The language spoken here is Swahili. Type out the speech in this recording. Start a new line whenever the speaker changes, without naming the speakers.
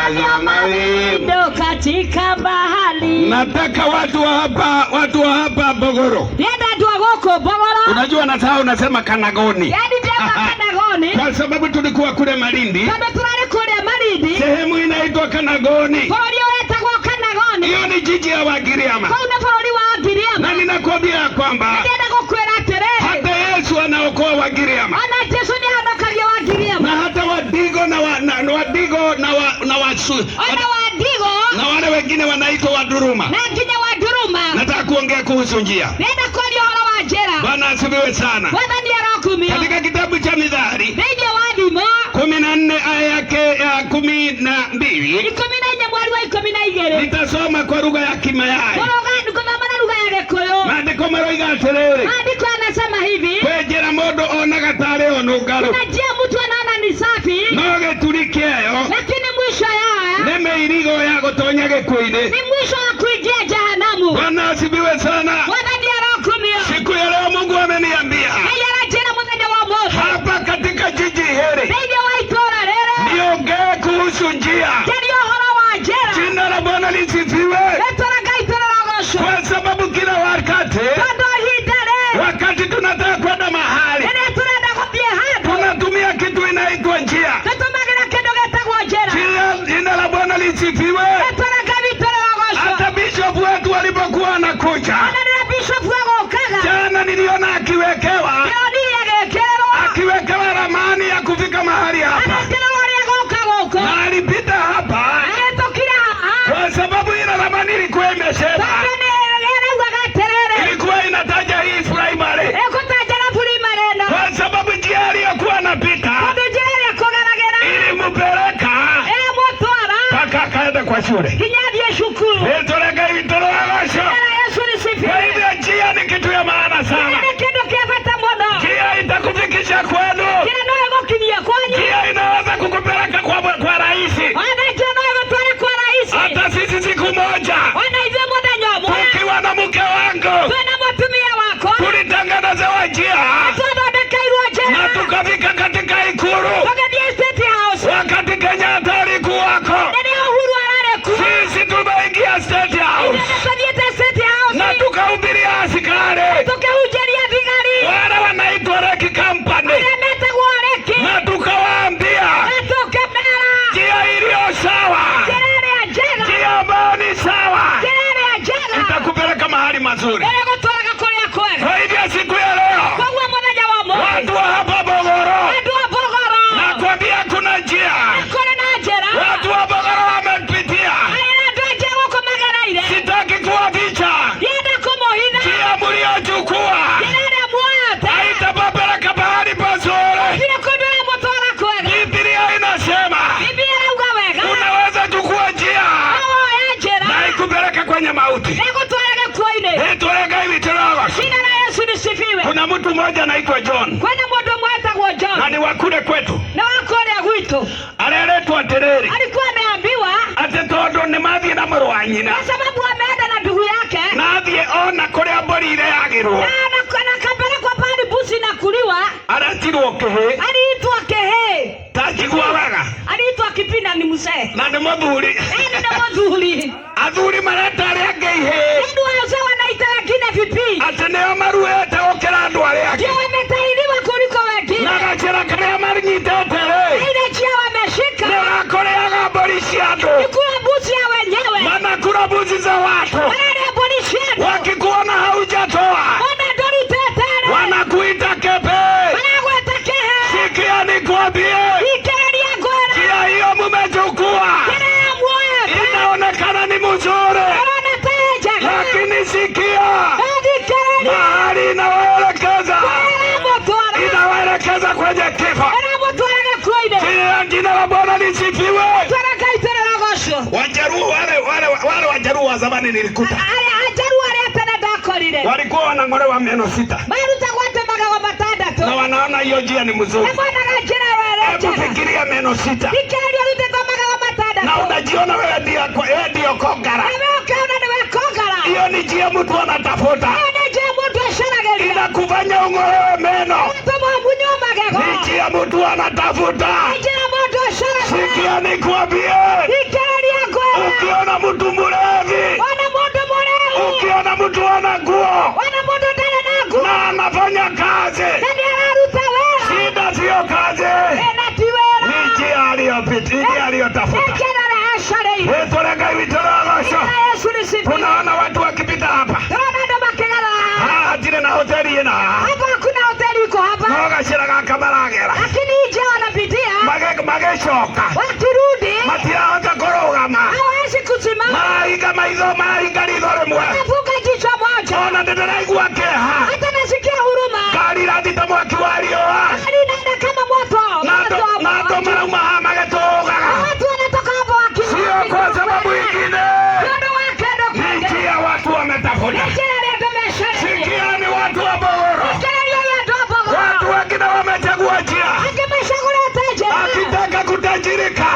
ya mawindo katika bahari.
Nataka watu wa hapa Bogoro.
Yenda tuwagoko Bogoro.
Unajua nasahau unasema Kanagoni.
Yaani tena Kanagoni.
Kwa sababu tulikuwa kule Malindi.
Kama tulale kule Malindi.
Sehemu inaitwa Kanagoni.
Polio yetagwo Kanagoni.
Hiyo ni jiji ya Wagiriama.
Kwa unapoli wa Giriama.
Na ninakwambia kwamba
nenda kukwera tere.
hata Yesu anaokoa Wagiriama.
Ana Yesu ni anakalia Wagiriama.
Na hata Wadigo na Wasu. Na wale wengine wanaitwa Waduruma.
Na wengine Waduruma.
Nataka kuongea kuhusu njia.
Nenda kwa wala wajera.
Bwana asifiwe sana.
Bwana ndiye anakumia.
Katika kitabu cha Mithali.
Ndio wadimo.
14 aya yake ya 12.
14 mwali wa 12.
Nitasoma kwa lugha ya Kimayai.
Bora kwa maana lugha ya Gikuyu.
Maandiko maroiga atiriri.
Maandiko anasema hivi.
Kwejera mundu onaga tari onungaru.
Unajia mtu anaona ni safi.
No gituri kiayo.
Lakini mwisho yao.
Ni meirigo ya gutonya gikuini.
Ni mwisho wa kuingia jehanamu.
Bwana asifiwe sana.
Bwana ndiye anakumia.
Siku ya leo Mungu ameniambia. Hapa katika jiji hili. Niongee kuhusu njia. Jina la Bwana lisifiwe. Kwa sababu kila wakati tunataka kwenda mahali, tunatumia kitu inaitwa njia. Jina la Bwana lisifiwe. Hata bishop wetu walipokuwa anakuja jana, niliona akiwekewa ramani ya kufika mahali hapa. Na alipita hapa kwa sababu ile ramani ilikuwa imesema, ilikuwa inataja hii primary. Kwa sababu njia aliyokuwa anapita ilimpeleka mpaka akaenda kwa shule. Kwa hivyo njia ni kitu ya maana sana. Njia itakufikisha kwenu. Njia inaweza kukupeleka kwa rahisi. Hata sisi siku moja tukiwa na mke wangu tulitangaza njia na tukafika katika Ikulu wakati Kenyatta alikuwako. Sisi tumeingia State House na tukahubiria askari wale wanaitwa Reki Company, na tukawaambia njia iliyo sawa, njia ambayo ni sawa itakupeleka mahali mazuri. Kwa hivyo siku ya leo watu wa hapa Bogoro, nakwambia kuna njia watu wa Bogoro wamepitia. Sitaki kuwaficha njia mliochukua haitapeleka mahali pazuri. Biblia inasema unaweza chukua njia na ikupeleka kwenye mauti. Kuna mtu mmoja anaitwa John. Na ni wakule kwetu. Aliletwa tereri.
Alikuwa ameambiwa
ate tondu ni mathie na muru wa nyina.
Kwa sababu ameenda na ndugu yake.
Na athie ona kuria mbori ile yagirwo.
Na kapelekwa pale busi na kuliwa.
Aratirwo Kihi.
Aliitwa Kihi.
Tajigwa wega.
Aliitwa Kipina ni mzee.
Na ni muthuri.
Ni muthuri.
Athuri mareta aria angĩ ihe.
Ndio wazee wanaita wengine vipi?
Ate nio maruete gukira andu aria angĩ.
Ndio wametahiriwa kuliko wengine.
Na gacira karia marinyitete ri.
Ile njia wameshika.
Ndio gakoreaga mbori cia andu.
Ikula busi ya wenyewe.
Manakula busi za watu.
Wale mbori cia andu.
Wakikuona haujatoa.
Wanadorutetera.
Wanakuita kepe.
Wanakuita Kihi.
Sikia nikwambie. Njia hiyo mmechukua. Inaonekana ni mzuri. Lakini sikia. Mahali inawaelekeza kwenye kifo. Jina la Bwana lisifiwe. Wajaruo wale Wajaruo wa zamani nilikuta. Walikuwa wanang'olewa meno 6. Na wanaona hiyo njia ni mzuri. Hebu fikiria meno 6. Na unajiona wewe ndio kongara. Hiyo ni njia mtu anatafuta. Inakufanya ung'olewe meno. Ni njia mtu anatafuta. Sikia nikwambie. mtu mlevi, ukiona mtu ana nguo na anafanya kazi, shida sio kazi, ni njia aliyopitia, aliyotafuta. Unaona watu wakipita hapa, hatire na hoteli ina nogashiraga kamaragera,
lakini nje wanapitia
mageshoka matihota kurugama,
hawezi kusimama,
maraiga maitho maraiga ritho rimwe,
anavuka jicho moja.
Ona ndiraigua keha,
hata nasikia huruma,
gari rathita mwaki wa riũa,
gari inaenda kama moto,
na ndo marauma haha magĩtũgaga,
watu wanatoka hapo wakiwa
sio kwa sababu ingine, ni njia watu wametafuta. Sikia, ni watu wa Bogoro, watu wengine wamechagua njia, akitaka kutajirika